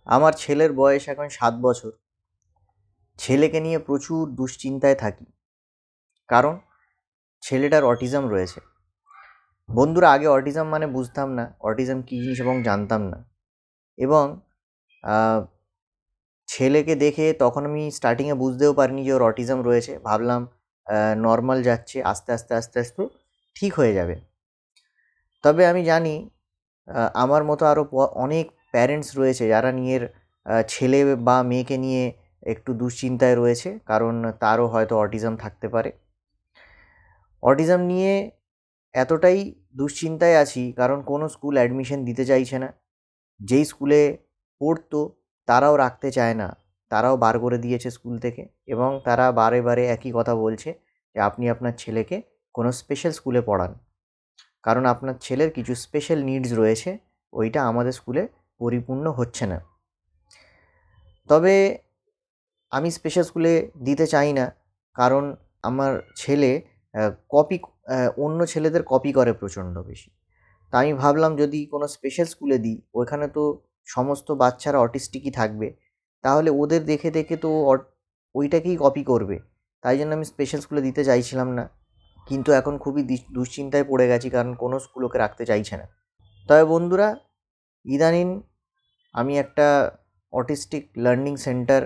আমার ছেলের বয়স এখন 7 বছর। ছেলেকে নিয়ে প্রচুর দুশ্চিন্তায় থাকি। কারণ ছেলেটার অটিজম রয়েছে। বন্ধুরা, আগে অটিজম মানে বুঝতাম না অটিজম কী জিনিস এবং জানতাম না। এবং ছেলেকে দেখে তখন আমি স্টার্টিংয়ে বুঝতেও পারিনি যে ওর অটিজম রয়েছে। ভাবলাম নর্মাল যাচ্ছে, আস্তে আস্তে আস্তে আস্তে ঠিক হয়ে যাবে। তবে আমি জানি আমার মতো আরও অনেক প্যারেন্টস রয়েছে যারা নিজের ছেলে বা মেয়েকে নিয়ে একটু দুশ্চিন্তায় রয়েছে, কারণ তারও হয়তো অটিজম থাকতে পারে। অটিজম নিয়ে এতটাই দুশ্চিন্তায় আছি কারণ কোনো স্কুল অ্যাডমিশন দিতে চাইছে না। যেই স্কুলে পড়তো তারাও রাখতে চায় না, তারাও বার করে দিয়েছে স্কুল থেকে। এবং তারা বারে বারে একই কথা বলছে যে আপনি আপনার ছেলেকে কোনো স্পেশাল স্কুলে পড়ান, কারণ আপনার ছেলের কিছু স্পেশাল নিডস রয়েছে, ওইটা আমাদের স্কুলে পরিপূর্ণ হচ্ছে না। তবে আমি স্পেশাল স্কুলে দিতে চাই না, কারণ আমার ছেলে কপি অন্য ছেলেদের কপি করে প্রচণ্ড বেশি। তা আমি ভাবলাম যদি কোনো স্পেশাল স্কুলে দিই, ওইখানে তো সমস্ত বাচ্চারা অটিস্টিকই থাকবে, তাহলে ওদের দেখে দেখে তো ওইটাকেই কপি করবে। তাই জন্য আমি স্পেশাল স্কুলে দিতে চাইছিলাম না, কিন্তু এখন খুবই দুশ্চিন্তায় পড়ে গেছি কারণ কোনো স্কুল ওকে রাখতে চাইছে না। তবে বন্ধুরা, ইদানিং আমি একটা অটিস্টিক লার্নিং সেন্টার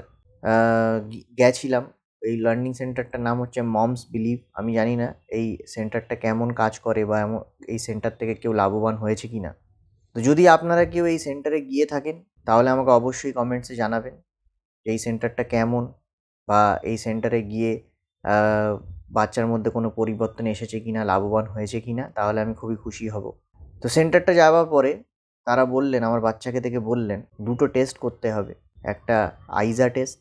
গেছিলাম। এই লার্নিং সেন্টারটার নাম হচ্ছে মমস বিলিভ। আমি জানি না এই সেন্টারটা কেমন কাজ করে বা এই সেন্টার থেকে কেউ লাভবান হয়েছে কি না। তো যদি আপনারা কেউ এই সেন্টারে গিয়ে থাকেন তাহলে আমাকে অবশ্যই কমেন্টসে জানাবেন যে এই সেন্টারটা কেমন, বা এই সেন্টারে গিয়ে বাচ্চার মধ্যে কোনো পরিবর্তন এসেছে কি না, লাভবান হয়েছে কি না, তাহলে আমি খুবই খুশি হব। তো সেন্টারটা যাওয়ার পরে তারা বললেন, আমার বাচ্চাকে দেখে বললেন, দুটো টেস্ট করতে হবে, একটা আইজা টেস্ট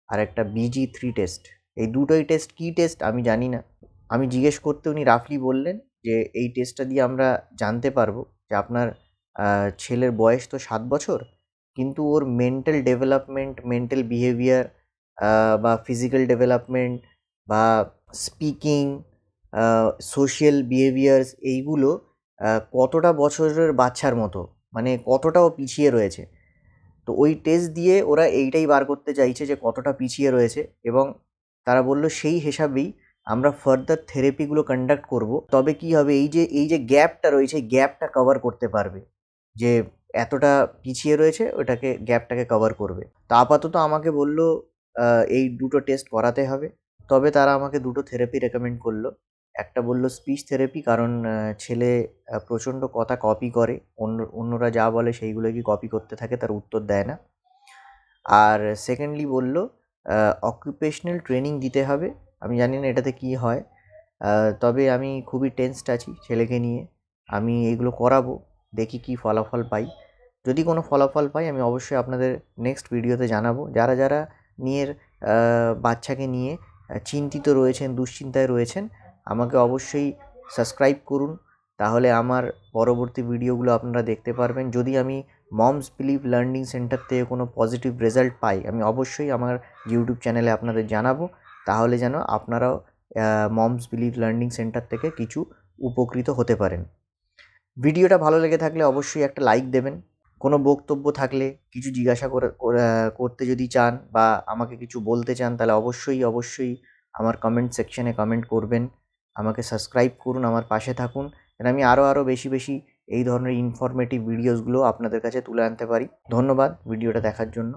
আর একটা BG3 টেস্ট। এই দুটোই টেস্ট কী টেস্ট আমি জানি না। আমি জিজ্ঞেস করতে উনি রাফলি বললেন যে এই টেস্টটা দিয়ে আমরা জানতে পারবো যে আপনার ছেলের বয়স তো 7 বছর, কিন্তু ওর মেন্টাল ডেভেলপমেন্ট, মেন্টাল বিহেভিয়ার বা ফিজিক্যাল ডেভেলপমেন্ট বা স্পিকিং, সোশ্যাল বিহেভিয়ার্স, এইগুলো কতটা বছরের বাচ্চার মতো, মানে কতটাও পিছিয়ে রয়েছে। তো ওই টেস্ট দিয়ে ওরা এইটাই বার করতে চাইছে যে কতটা পিছিয়ে রয়েছে। এবং তারা বলল সেই হিসাবেই আমরা ফার্দার থেরাপিগুলো কন্ডাক্ট করব। তবে কি হবে, এই যে গ্যাপটা রয়েছে, এই গ্যাপটা কভার করতে পারবে, যে এতটা পিছিয়ে রয়েছে ওটাকে, গ্যাপটাকে কভার করবে। তো আপাতত আমাকে বলল এই দুটো টেস্ট করাতে হবে। তবে তারা আমাকে দুটো থেরাপি রেকমেন্ড করলো। একটা বলল স্পিচ থেরাপি, কারণ ছেলে প্রচণ্ড কথা কপি করে, অন্যরা যা বলে সেইগুলোকে কপি করতে থাকে, তার উত্তর দেয় না। আর সেকেন্ডলি বলল অকুপেশনাল ট্রেনিং দিতে হবে। আমি জানি না এটাতে কী হয়, তবে আমি খুবই টেনসড আছি ছেলেকে নিয়ে। আমি এগুলো করাবো, দেখি কী ফলাফল পাই। যদি কোনো ফলাফল পাই আমি অবশ্যই আপনাদের নেক্সট ভিডিওতে জানাবো। যারা যারা নিজের বাচ্চাকে নিয়ে চিন্তিত রয়েছেন, দুশ্চিন্তায় রয়েছেন, আমাকে অবশ্যই সাবস্ক্রাইব করুন, তাহলে আমার পরবর্তী ভিডিওগুলো আপনারা দেখতে পারবেন। যদি আমি মমস বিলিভ লার্নিং সেন্টার থেকে কোনো পজিটিভ রেজাল্ট পাই, আমি অবশ্যই আমার ইউটিউব চ্যানেলে আপনাদের জানাবো, তাহলে যেন আপনারাও মমস বিলিভ লার্নিং সেন্টার থেকে কিছু উপকৃত হতে পারেন। ভিডিওটা ভালো লেগে থাকলে অবশ্যই একটা লাইক দেবেন। কোনো বক্তব্য থাকলে, কিছু জিজ্ঞাসা করতে যদি চান বা আমাকে কিছু বলতে চান, তাহলে অবশ্যই আমার কমেন্ট সেকশানে কমেন্ট করবেন। আমাকে সাবস্ক্রাইব করুন, আমার পাশে থাকুন, যেন আমি আরও বেশি এই ধরনের ইনফরমেটিভ ভিডিওসগুলো আপনাদের কাছে তুলে আনতে পারি। ধন্যবাদ ভিডিওটা দেখার জন্য।